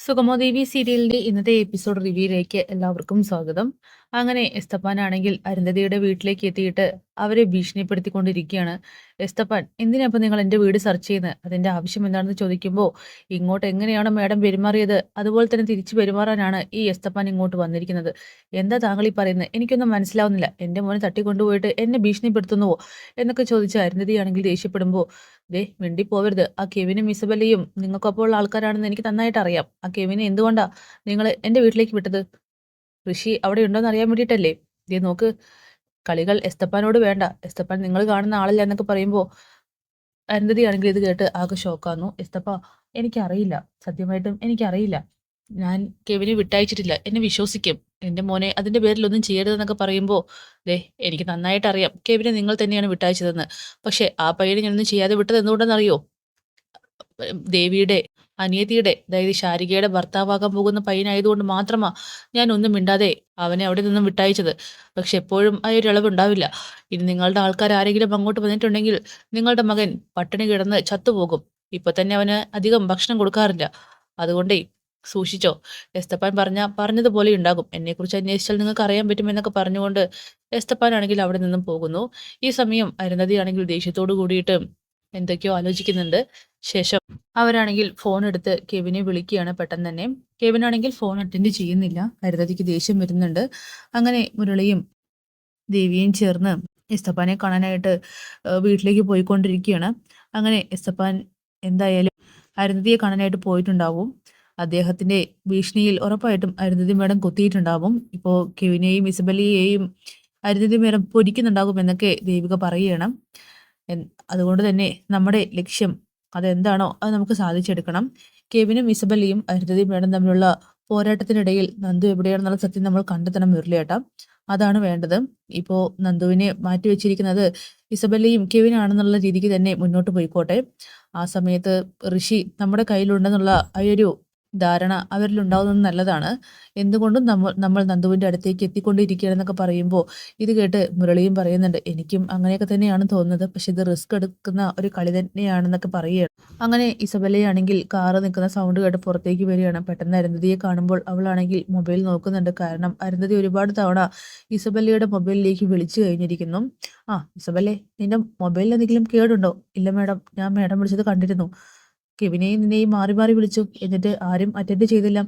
സുഗമോദേവി സീരിയലിന്റെ ഇന്നത്തെ എപ്പിസോഡ് റിവ്യൂയിലേക്ക് എല്ലാവർക്കും സ്വാഗതം. അങ്ങനെ എസ്തപ്പാനാണെങ്കിൽ അരുന്ധതിയുടെ വീട്ടിലേക്ക് എത്തിയിട്ട് അവരെ ഭീഷണിപ്പെടുത്തിക്കൊണ്ടിരിക്കുകയാണ്. എസ്തപ്പാൻ, എന്തിനാ ഇപ്പൊ നിങ്ങൾ എന്റെ വീട് സെർച്ച് ചെയ്യുന്നത്? അതിന്റെ ആവശ്യം എന്താണെന്ന് ചോദിക്കുമ്പോൾ, ഇങ്ങോട്ട് എങ്ങനെയാണ് മാഡം പെരുമാറിയത് അതുപോലെ തന്നെ തിരിച്ചു പെരുമാറാനാണ് ഈ എസ്തപ്പാൻ ഇങ്ങോട്ട് വന്നിരിക്കുന്നത്. എന്താ താങ്കൾ ഈ പറയുന്നത്? എനിക്കൊന്നും മനസ്സിലാവുന്നില്ല. എന്റെ മോനെ തട്ടിക്കൊണ്ടുപോയിട്ട് എന്നെ ഭീഷണിപ്പെടുത്തുന്നുവോ എന്നൊക്കെ ചോദിച്ച അരുന്ധതിയാണെങ്കിൽ ദേഷ്യപ്പെടുമ്പോൾ, ദേ മിണ്ടിപ്പോവരുത്. ആ കെവിനും ഇസബെല്ലയും നിങ്ങൾക്കൊപ്പം ഉള്ള ആൾക്കാരാണെന്ന് എനിക്ക് നന്നായിട്ട് അറിയാം. ആ കെവിനെ എന്തുകൊണ്ടാ നിങ്ങൾ എന്റെ വീട്ടിലേക്ക് വിട്ടത്? ഋഷി അവിടെ ഉണ്ടോന്ന് അറിയാൻ വേണ്ടിയിട്ടല്ലേ? ദേ നോക്ക്, കളികൾ എസ്തപ്പാനോട് വേണ്ട. എസ്തപ്പാൻ നിങ്ങൾ കാണുന്ന ആളല്ല എന്നൊക്കെ പറയുമ്പോൾ അരുന്ധതിയാണെങ്കിൽ ഇത് കേട്ട് ആകെ ഷോക്കാന്നു. എസ്തപ്പ, എനിക്കറിയില്ല, സത്യമായിട്ടും എനിക്കറിയില്ല. ഞാൻ കെവിനെ വിട്ടയച്ചിട്ടില്ല. എന്നെ വിശ്വസിക്കും. എന്റെ മോനെ അതിന്റെ പേരിലൊന്നും ചെയ്യരുതെന്നൊക്കെ പറയുമ്പോൾ, ദേ എനിക്ക് നന്നായിട്ട് അറിയാം കെവിനെ നിങ്ങൾ തന്നെയാണ് വിട്ടയച്ചതെന്ന്. പക്ഷെ ആ പയ്യനെ ഞാനൊന്നും ചെയ്യാതെ വിട്ടത് എന്തുകൊണ്ടെന്നറിയോ? ദേവിയുടെ അനിയത്തിയുടെ, അതായത് ശാരികയുടെ ഭർത്താവാകാൻ പോകുന്ന പയ്യനായതുകൊണ്ട് മാത്രമാ ഞാൻ ഒന്നും മിണ്ടാതെ അവനെ അവിടെ നിന്നും വിട്ടയച്ചത്. പക്ഷെ എപ്പോഴും ആ ഒരു ഇളവുണ്ടാവില്ല. ഇനി നിങ്ങളുടെ ആൾക്കാർ ആരെങ്കിലും അങ്ങോട്ട് വന്നിട്ടുണ്ടെങ്കിൽ നിങ്ങളുടെ മകൻ പട്ടിണി കിടന്ന് ചത്തുപോകും. ഇപ്പൊ തന്നെ അവന് അധികം ഭക്ഷണം കൊടുക്കാറില്ല. അതുകൊണ്ടേ സൂക്ഷിച്ചോ. എസ്തപ്പാൻ പറഞ്ഞതുപോലെ ഉണ്ടാകും. എന്നെക്കുറിച്ച് അന്വേഷിച്ചാൽ നിങ്ങൾക്ക് അറിയാൻ പറ്റുമെന്നൊക്കെ പറഞ്ഞുകൊണ്ട് എസ്തപ്പാനാണെങ്കിൽ അവിടെ നിന്നും പോകുന്നു. ഈ സമയം അരുന്ധതിയാണെങ്കിൽ ദേഷ്യത്തോട് കൂടിയിട്ട് എന്തൊക്കെയോ ആലോചിക്കുന്നുണ്ട്. ശേഷം അവരാണെങ്കിൽ ഫോൺ എടുത്ത് കെവിനെ വിളിക്കുകയാണ് പെട്ടെന്ന് തന്നെ. കെവിനാണെങ്കിൽ ഫോൺ അറ്റൻഡ് ചെയ്യുന്നില്ല. അരുന്ധതിക്ക് ദേഷ്യം വരുന്നുണ്ട്. അങ്ങനെ മുരളിയും ദേവിയും ചേർന്ന് എസ്തപ്പാനെ കാണാനായിട്ട് വീട്ടിലേക്ക് പോയിക്കൊണ്ടിരിക്കുകയാണ്. അങ്ങനെ എസ്തപ്പാൻ എന്തായാലും അരുന്ധതിയെ കാണാനായിട്ട് പോയിട്ടുണ്ടാവും. അദ്ദേഹത്തിന്റെ ഭീഷണിയിൽ ഉറപ്പായിട്ടും അരുന്ധതി മേഡം കൊത്തിയിട്ടുണ്ടാവും. ഇപ്പോ കെവിനെയും ഇസബലിയെയും അരുന്ധതി മേഡം പൊരിക്കുന്നുണ്ടാകും എന്നൊക്കെ ദേവിക പറയുകയാണ്. അതുകൊണ്ട് തന്നെ നമ്മുടെ ലക്ഷ്യം അതെന്താണോ അത് നമുക്ക് സാധിച്ചെടുക്കണം. കെവിനും ഇസബല്ലയും അരുന്ധതി മേഡം തമ്മിലുള്ള പോരാട്ടത്തിനിടയിൽ നന്ദു എവിടെയാണെന്നുള്ള സത്യം നമ്മൾ കണ്ടെത്തണം മുരളിയേട്ടാ. അതാണ് വേണ്ടത്. ഇപ്പോ നന്ദുവിനെ മാറ്റിവെച്ചിരിക്കുന്നത് ഇസബല്ലയും കെവിനാണെന്നുള്ള രീതിക്ക് തന്നെ മുന്നോട്ട് പോയിക്കോട്ടെ. ആ സമയത്ത് ഋഷി നമ്മുടെ കയ്യിലുണ്ടെന്നുള്ള ആ ഒരു ധാരണ അവരിലുണ്ടാവുന്നത് നല്ലതാണ്. എന്തുകൊണ്ടും നമ്മൾ നന്ദുവിന്റെ അടുത്തേക്ക് എത്തിക്കൊണ്ടിരിക്കുകയാണെന്നൊക്കെ പറയുമ്പോൾ ഇത് കേട്ട് മുരളിയും പറയുന്നുണ്ട്, എനിക്കും അങ്ങനെയൊക്കെ തന്നെയാണ് തോന്നുന്നത്. പക്ഷെ ഇത് റിസ്ക് എടുക്കുന്ന ഒരു കളി തന്നെയാണെന്നൊക്കെ പറയുകയാണ്. അങ്ങനെ ഇസബല്ലയാണെങ്കിൽ കാറ് നിൽക്കുന്ന സൗണ്ട് കേട്ട് പുറത്തേക്ക് വരികയാണ്. പെട്ടെന്ന് അരുന്ധതിയെ കാണുമ്പോൾ അവളാണെങ്കിൽ മൊബൈൽ നോക്കുന്നുണ്ട്. കാരണം അരുന്ധതി ഒരുപാട് തവണ ഇസബല്ലയുടെ മൊബൈലിലേക്ക് വിളിച്ചു കഴിഞ്ഞിരിക്കുന്നു. ആ ഇസബല്ലേ, നിന്റെ മൊബൈലിൽ എന്തെങ്കിലും കേടുണ്ടോ? ഇല്ല മാഡം, ഞാൻ മാഡം വിളിച്ചത് കണ്ടിരുന്നു. കെവിനെയും നിന്നെയും മാറി മാറി വിളിച്ചു, എന്നിട്ട് ആരും അറ്റൻഡ് ചെയ്തില്ല.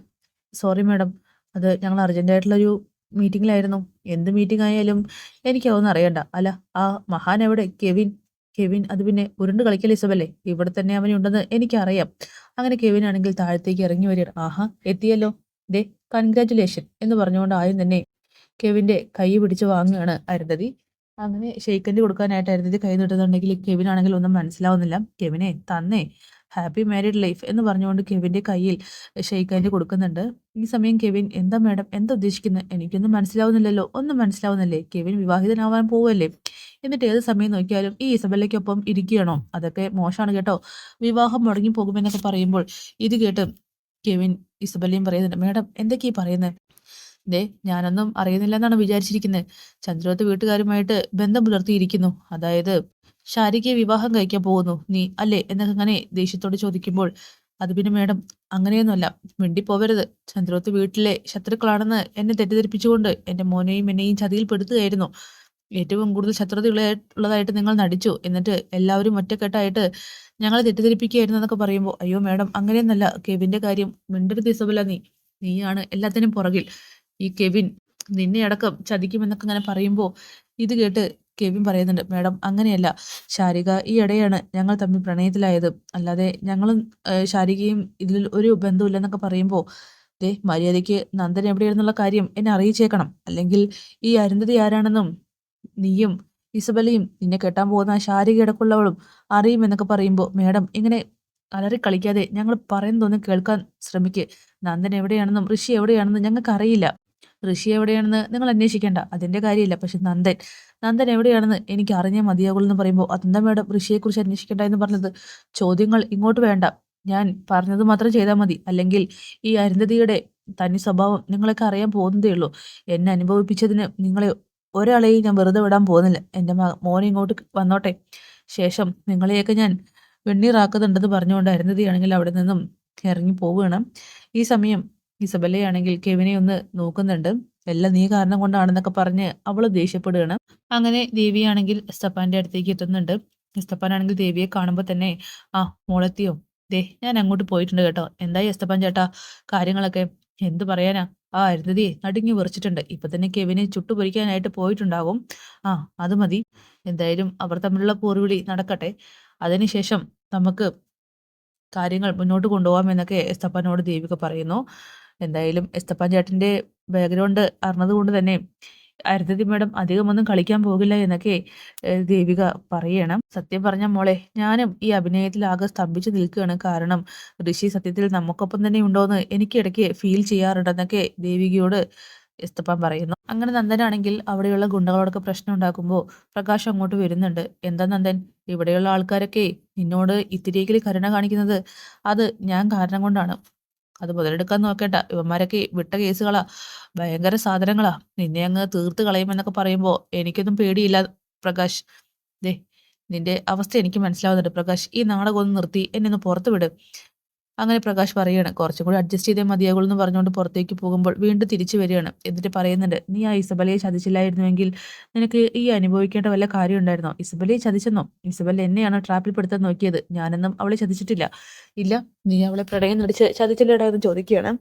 സോറി മാഡം, അത് ഞങ്ങൾ അർജന്റായിട്ടുള്ളൊരു മീറ്റിംഗിലായിരുന്നു. എന്ത് മീറ്റിംഗ് ആയാലും എനിക്കതൊന്നും അറിയണ്ട. അല്ല, ആ മഹാൻ എവിടെ? കെവിൻ. കെവിൻ അത് പിന്നെ ഉരുണ്ട് കളിക്കൽ ഇസബല്ലേ, ഇവിടെ തന്നെ അവനുണ്ടെന്ന് എനിക്കറിയാം. അങ്ങനെ കെവിൻ ആണെങ്കിൽ താഴത്തേക്ക് ഇറങ്ങി വരിക. ആഹാ, എത്തിയല്ലോ, ദേ കൺഗ്രാറ്റുലേഷൻ എന്ന് പറഞ്ഞുകൊണ്ട് ആദ്യം തന്നെ കെവിന്റെ കൈ പിടിച്ച് വാങ്ങുകയാണ് അരുന്ധതി. അങ്ങനെ ഷെയ്ക്കൻഡ് കൊടുക്കാനായിട്ട് അരുന്ധതി കൈ നീട്ടുന്നുണ്ടെങ്കിൽ കെവിൻ ആണെങ്കിൽ ഒന്നും മനസ്സിലാവുന്നില്ല. കെവിനെ തന്നേ, ഹാപ്പി മാരീഡ് ലൈഫ് എന്ന് പറഞ്ഞുകൊണ്ട് കെവിന്റെ കയ്യിൽ ഷെയ്ക്ക് കൊടുക്കുന്നുണ്ട്. ഈ സമയം കെവിൻ, എന്താ മാഡം, എന്താ ഉദ്ദേശിക്കുന്നത്? എനിക്കൊന്നും മനസ്സിലാവുന്നില്ലല്ലോ. ഒന്നും മനസ്സിലാവുന്നില്ലേ? കെവിൻ വിവാഹിതനാവാൻ പോവല്ലേ? എന്നിട്ട് ഏത് സമയം നോക്കിയാലും ഈ ഇസബല്ലയ്ക്കൊപ്പം ഇരിക്കുകയാണോ? അതൊക്കെ മോശമാണ് കേട്ടോ. വിവാഹം മുടങ്ങി പോകുമെന്നൊക്കെ പറയുമ്പോൾ ഇത് കേട്ട് കെവിൻ ഇസബല്ലയും പറയുന്നുണ്ട്, മാഡം എന്തൊക്കെയാ പറയുന്നത്? ദേ ഞാനൊന്നും അറിയുന്നില്ലെന്നാണ് വിചാരിച്ചിരിക്കുന്നത്. ചന്ദ്രോത്ത് വീട്ടുകാരുമായിട്ട് ബന്ധം പുലർത്തിയിരിക്കുന്നു. അതായത് ശാരികയെ വിവാഹം കഴിക്കാൻ പോകുന്നു നീ അല്ലേ എന്നൊക്കെ അങ്ങനെ ദേഷ്യത്തോട് ചോദിക്കുമ്പോൾ, അത് പിന്നെ മേഡം അങ്ങനെയൊന്നുമല്ല, മിണ്ടിപ്പോവരുത്. ചന്ദ്രോത്ത് വീട്ടിലെ ശത്രുക്കളാണെന്ന് എന്നെ തെറ്റിദ്ധരിപ്പിച്ചുകൊണ്ട് എന്റെ മോനെയും എന്നെയും ചതിയിൽ പെടുത്തുകയായിരുന്നു. ഏറ്റവും കൂടുതൽ ശത്രുതയുള്ളതായിട്ട് നിങ്ങൾ നടിച്ചു. എന്നിട്ട് എല്ലാവരും ഒറ്റക്കെട്ടായിട്ട് ഞങ്ങളെ തെറ്റിദ്ധരിപ്പിക്കുകയായിരുന്നു എന്നൊക്കെ പറയുമ്പോൾ, അയ്യോ മേഡം അങ്ങനെയൊന്നല്ല. കെവിന്റെ കാര്യം മിണ്ടരുത് ഇസബല്ല, നീയാണ് എല്ലാത്തിനും പുറകിൽ. ഈ കെവിൻ നിന്നെ അടക്കം ചതിക്കുമെന്നൊക്കെ അങ്ങനെ പറയുമ്പോൾ ഇത് കേട്ട് കെവിൻ പറയുന്നുണ്ട്, മാഡം അങ്ങനെയല്ല, ശാരിക ഈ ഇടയാണ് ഞങ്ങൾ തമ്മിൽ പ്രണയത്തിലായത്, അല്ലാതെ ഞങ്ങളും ശാരികയും ഇതിൽ ഒരു ബന്ധമില്ലെന്നൊക്കെ പറയുമ്പോൾ, ദേ മര്യാദയ്ക്ക് നന്ദൻ എവിടെയാണെന്നുള്ള കാര്യം എന്നെ അറിയിച്ചേക്കണം. അല്ലെങ്കിൽ ഈ അരുന്ധതി ആരാണെന്നും നീയും ഇസബലയും നിന്നെ കെട്ടാൻ പോകുന്ന ആ ശാരിക അടക്കമുള്ളവളും അറിയുമെന്നൊക്കെ പറയുമ്പോൾ, മേഡം ഇങ്ങനെ അലറി കളിക്കാതെ ഞങ്ങൾ പറയുന്നതൊന്ന് കേൾക്കാൻ ശ്രമിക്ക്. നന്ദൻ എവിടെയാണെന്നും ഋഷി എവിടെയാണെന്നും ഞങ്ങൾക്ക് അറിയില്ല. ഋഷി എവിടെയാണെന്ന് നിങ്ങൾ അന്വേഷിക്കേണ്ട, അതിന്റെ കാര്യമില്ല. പക്ഷെ നന്ദൻ എവിടെയാണെന്ന് എനിക്ക് അറിഞ്ഞേ മതിയാകുള്ളൂ എന്ന് പറയുമ്പോൾ, അതെന്താ മേഡം ഋഷിയെക്കുറിച്ച് അന്വേഷിക്കേണ്ട എന്ന് പറഞ്ഞത്? ചോദ്യങ്ങൾ ഇങ്ങോട്ട് വേണ്ട, ഞാൻ പറഞ്ഞത് മാത്രം ചെയ്താൽ മതി. അല്ലെങ്കിൽ ഈ അരുന്ധതിയുടെ തനി സ്വഭാവം നിങ്ങളൊക്കെ അറിയാൻ പോകുന്നതേ ഉള്ളൂ. എന്നെ അനുഭവിപ്പിച്ചതിന് നിങ്ങളെ ഒരാളെയും ഞാൻ വെറുതെ വിടാൻ പോകുന്നില്ല. എൻ്റെ മോനെ ഇങ്ങോട്ട് വന്നോട്ടെ, ശേഷം നിങ്ങളെയൊക്കെ ഞാൻ വെണ്ണീറാക്കുന്നുണ്ടെന്ന് പറഞ്ഞുകൊണ്ട് അരുന്ധതിയാണെങ്കിൽ അവിടെ നിന്നും ഇറങ്ങി പോവുകയാണ്. ഈ സമയം ഇസബല്ലയാണെങ്കിൽ കെവിനെ ഒന്ന് നോക്കുന്നുണ്ട്. എല്ലാം നീ കാരണം കൊണ്ടാണെന്നൊക്കെ പറഞ്ഞ് അവള് ദേഷ്യപ്പെടുകയാണ്. അങ്ങനെ ദേവിയാണെങ്കിൽ എസ്തപ്പാന്റെ അടുത്തേക്ക് എത്തുന്നുണ്ട്. എസ്തപ്പാനാണെങ്കിൽ ദേവിയെ കാണുമ്പോൾ തന്നെ ആ മോളെത്തിയോ, ദേ ഞാൻ അങ്ങോട്ട് പോയിട്ടുണ്ട് കേട്ടോ. എന്തായി എസ്തപ്പാൻ ചേട്ടാ കാര്യങ്ങളൊക്കെ? എന്തു പറയാനാ, ആ അരുന്ധതി നടുങ്ങി വിറച്ചിട്ടുണ്ട്. ഇപ്പൊ തന്നെ കെവിനെ ചുട്ടുപൊരിക്കാനായിട്ട് പോയിട്ടുണ്ടാകും. ആ അത് മതി, എന്തായാലും അവർ തമ്മിലുള്ള പോർവിളി നടക്കട്ടെ, അതിനുശേഷം നമുക്ക് കാര്യങ്ങൾ മുന്നോട്ട് കൊണ്ടുപോകാമെന്നൊക്കെ എസ്തപ്പാനോട് ദേവിക പറയുന്നു. എന്തായാലും എസ്തപ്പാൻ ചേട്ടന്റെ ബാക്ക്ഗ്രൗണ്ട് അറിഞ്ഞതുകൊണ്ട് തന്നെ അരുന്ധതി മേഡം അധികമൊന്നും കളിക്കാൻ പോകില്ല എന്നൊക്കെ ദേവിക പറയണം. സത്യം പറഞ്ഞ മോളെ, ഞാനും ഈ അഭിനയത്തിൽ ആകെ സ്തംഭിച്ചു നിൽക്കുകയാണ്. കാരണം ഋഷി സത്യത്തിൽ നമുക്കൊപ്പം തന്നെ ഉണ്ടോയെന്ന് എനിക്ക് ഇടയ്ക്ക് ഫീൽ ചെയ്യാറുണ്ടെന്നൊക്കെ ദേവികയോട് എസ്തപ്പാൻ പറയുന്നു. അങ്ങനെ നന്ദനാണെങ്കിൽ അവിടെയുള്ള ഗുണ്ടകളോടൊക്കെ പ്രശ്നം ഉണ്ടാക്കുമ്പോൾ പ്രകാശ് അങ്ങോട്ട് വരുന്നുണ്ട്. എന്താ നന്ദൻ, ഇവിടെയുള്ള ആൾക്കാരൊക്കെ നിന്നോട് ഇത്തിരിയെങ്കിലും കരുണ കാണിക്കുന്നത് അത് ഞാൻ കാരണം കൊണ്ടാണ്. അത് മുതലെടുക്കാൻ നോക്കേണ്ട, ഇവന്മാരൊക്കെ വിട്ട കേസുകളാ, ഭയങ്കര സാധനങ്ങളാ, നിന്നെ അങ്ങ് തീർത്ത് കളയുമെന്നൊക്കെ പറയുമ്പോൾ എനിക്കൊന്നും പേടിയില്ല പ്രകാശ്. ദേ നിന്റെ അവസ്ഥ എനിക്ക് മനസ്സിലാവുന്നുണ്ട് പ്രകാശ്, ഈ നാടകം ഒന്ന് നിർത്തി എന്നെ ഒന്ന് പുറത്ത് വിട്. അങ്ങനെ പ്രകാശ് പറയാണ്, കുറച്ചും കൂടി അഡ്ജസ്റ്റ് ചെയ്തേ മതിയാകുള്ളൂ എന്ന് പറഞ്ഞുകൊണ്ട് പുറത്തേക്ക് പോകുമ്പോൾ വീണ്ടും തിരിച്ചു വരികയാണ്. എന്നിട്ട് പറയുന്നുണ്ട്, നീ ആ ഇസബലയെ ചതിച്ചില്ലായിരുന്നുവെങ്കിൽ നിനക്ക് ഈ അനുഭവിക്കേണ്ട വല്ല കാര്യം ഉണ്ടായിരുന്നോ? ഇസബലയെ ചതിച്ചെന്നോ? ഇസബൽ എന്നെയാണ് ട്രാപ്പിൽ പെടുത്താൻ നോക്കിയത്, ഞാനൊന്നും അവളെ ചതിച്ചിട്ടില്ല. ഇല്ല, നീ അവളെ പ്രണയം നടിച്ച് ചതിച്ചില്ലടാ എന്ന് ചോദിക്കുകയാണ്.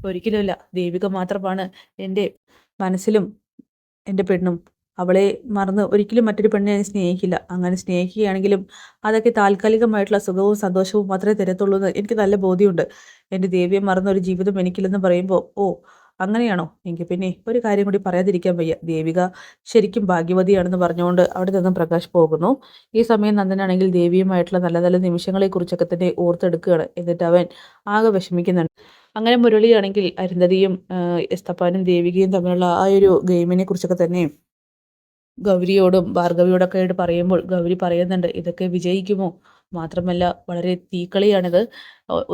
ഒരിക്കലുമില്ല, ദേവിക മാത്രമാണ് എൻ്റെ മനസ്സിലും എൻ്റെ പെണ്ണും. അവളെ മറന്ന് ഒരിക്കലും മറ്റൊരു പെണ്ണിനെ ഞാൻ സ്നേഹിക്കില്ല. അങ്ങനെ സ്നേഹിക്കുകയാണെങ്കിലും അതൊക്കെ താൽക്കാലികമായിട്ടുള്ള സുഖവും സന്തോഷവും മാത്രമേ തരത്തുള്ളൂ എന്ന് എനിക്ക് നല്ല ബോധ്യമുണ്ട്. എൻ്റെ ദേവിയെ മറന്ന ഒരു ജീവിതം എനിക്കില്ലെന്ന് പറയുമ്പോൾ, ഓ അങ്ങനെയാണോ? എങ്കിൽ പിന്നെ ഒരു കാര്യം കൂടി പറയാതിരിക്കാൻ വയ്യ. ദേവിക ശരിക്കും ഭാഗ്യവതിയാണെന്ന് പറഞ്ഞുകൊണ്ട് അവിടെ നിന്നും പ്രകാശ് പോകുന്നു. ഈ സമയം നന്ദനാണെങ്കിൽ ദേവിയുമായിട്ടുള്ള നല്ല നല്ല നിമിഷങ്ങളെക്കുറിച്ചൊക്കെ തന്നെ ഓർത്തെടുക്കുകയാണ്. എന്നിട്ട് അവൻ ആകെ വിഷമിക്കുന്നുണ്ട്. അങ്ങനെ മുരളിയാണെങ്കിൽ അരുന്ധതിയും എസ്തപ്പാനും ദേവികയും തമ്മിലുള്ള ആ ഒരു ഗെയിമിനെ കുറിച്ചൊക്കെ തന്നെ ഗൗരിയോടും ഭാർഗവിയോടൊക്കെ ആയിട്ട് പറയുമ്പോൾ ഗൗരി പറയുന്നുണ്ട്, ഇതൊക്കെ വിജയിക്കുമോ? മാത്രമല്ല വളരെ തീക്കളിയാണിത്.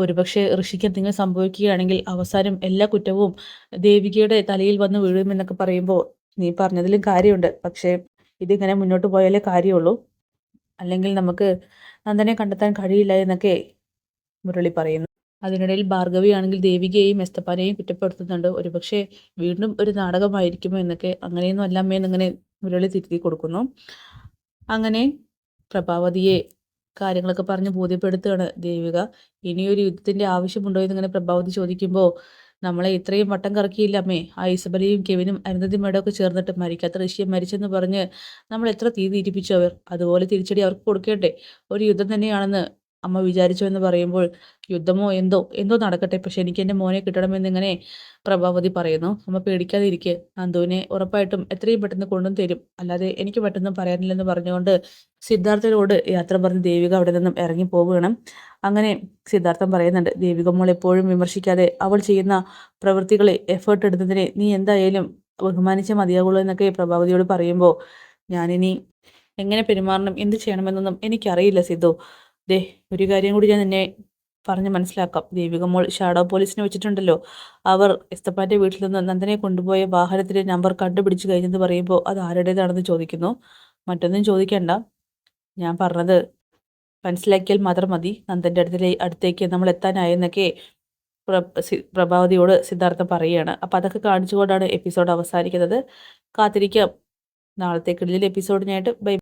ഒരുപക്ഷെ ഋഷിക്ക് എന്തെങ്കിലും സംഭവിക്കുകയാണെങ്കിൽ അവസാനം എല്ലാ കുറ്റവും ദേവികയുടെ തലയിൽ വന്ന് വീഴുമെന്നൊക്കെ പറയുമ്പോൾ നീ പറഞ്ഞതിലും കാര്യമുണ്ട്. പക്ഷേ ഇതിങ്ങനെ മുന്നോട്ട് പോയാലേ കാര്യമുള്ളൂ, അല്ലെങ്കിൽ നമുക്ക് നന്ദനെ കണ്ടെത്താൻ കഴിയില്ല എന്നൊക്കെ മുരളി പറയുന്നു. അതിനിടയിൽ ഭാർഗവിയാണെങ്കിൽ ദേവികയെയും എസ്തപ്പാനെയും കുറ്റപ്പെടുത്തുന്നുണ്ട്. ഒരുപക്ഷെ വീണ്ടും ഒരു നാടകമായിരിക്കുമോ എന്നൊക്കെ. അങ്ങനെയൊന്നും അല്ല അമ്മേ എന്നിങ്ങനെ മുരളി തിരുത്തി കൊടുക്കുന്നു. അങ്ങനെ പ്രഭാവതിയെ കാര്യങ്ങളൊക്കെ പറഞ്ഞ് ബോധ്യപ്പെടുത്തുകയാണ് ദേവിക. ഇനിയൊരു യുദ്ധത്തിന്റെ ആവശ്യമുണ്ടോ എന്നിങ്ങനെ പ്രഭാവതി ചോദിക്കുമ്പോൾ, നമ്മളെ ഇത്രയും വട്ടം കറക്കിയില്ല അമ്മേ, ആ ഇസബലയും കെവിനും അരുന്ധതി മേഡമൊക്കെ ചേർന്നിട്ട് മരിക്കാത്ത ഋഷിയെ മരിച്ചെന്ന് പറഞ്ഞ് നമ്മൾ എത്ര തീ തിരിപ്പിച്ചു. അവർ അതുപോലെ തിരിച്ചടി അവർക്ക് കൊടുക്കേണ്ടേ? ഒരു യുദ്ധം തന്നെയാണെന്ന് അമ്മ വിചാരിച്ചു എന്ന് പറയുമ്പോൾ, യുദ്ധമോ എന്തോ എന്തോ നടക്കട്ടെ, പക്ഷെ എനിക്ക് എൻ്റെ മോനെ കിട്ടണമെന്നിങ്ങനെ പ്രഭാവതി പറയുന്നു. അമ്മ പേടിക്കാതെ ഇരിക്കെ, നന്ദുവിനെ ഉറപ്പായിട്ടും എത്രയും പെട്ടെന്ന് കൊണ്ടും തരും, അല്ലാതെ എനിക്ക് പെട്ടെന്ന് പറയാനില്ലെന്ന് പറഞ്ഞുകൊണ്ട് സിദ്ധാർത്ഥനോട് യാത്ര പറഞ്ഞ് ദേവിക അവിടെ നിന്നും ഇറങ്ങി പോവുകയാണ്. അങ്ങനെ സിദ്ധാർത്ഥൻ പറയുന്നുണ്ട്, ദേവിക മോൾ എപ്പോഴും വിമർശിക്കാതെ അവൾ ചെയ്യുന്ന പ്രവൃത്തികളെ എഫേർട്ട് എടുത്തതിനെ നീ എന്തായാലും ബഹുമാനിച്ചേ മതിയാകുള്ളൂ എന്നൊക്കെ പ്രഭാവതിയോട് പറയുമ്പോൾ, ഞാനിനി എങ്ങനെ പെരുമാറണം എന്ത് ചെയ്യണമെന്നൊന്നും എനിക്കറിയില്ല സിദ്ധു. ദേ ഒരു കാര്യം കൂടി ഞാൻ നിന്നെ പറഞ്ഞ് മനസ്സിലാക്കാം. ദേവിക മോൾ ഷാഡോ പോലീസിനെ വെച്ചിട്ടുണ്ടല്ലോ, അവർ എസ്തപ്പാന്റെ വീട്ടിൽ നിന്ന് നന്ദനെ കൊണ്ടുപോയ വാഹനത്തിന്റെ നമ്പർ കണ്ടുപിടിച്ചു കഴിഞ്ഞെന്ന് പറയുമ്പോൾ അത് ആരുടേതാണെന്ന് ചോദിക്കുന്നു. മറ്റൊന്നും ചോദിക്കണ്ട, ഞാൻ പറഞ്ഞത് മനസ്സിലാക്കിയാൽ മാത്രം മതി. നന്ദന്റെ അടുത്തേക്ക് നമ്മൾ എത്താനായെന്നൊക്കെ പ്രഭാവതിയോട് സിദ്ധാർത്ഥൻ പറയുകയാണ്. അപ്പം അതൊക്കെ കാണിച്ചുകൊണ്ടാണ് എപ്പിസോഡ് അവസാനിക്കുന്നത്. കാത്തിരിക്കാം നാളത്തെ കിടിലൻ എപ്പിസോഡിനായിട്ട്. ബൈ.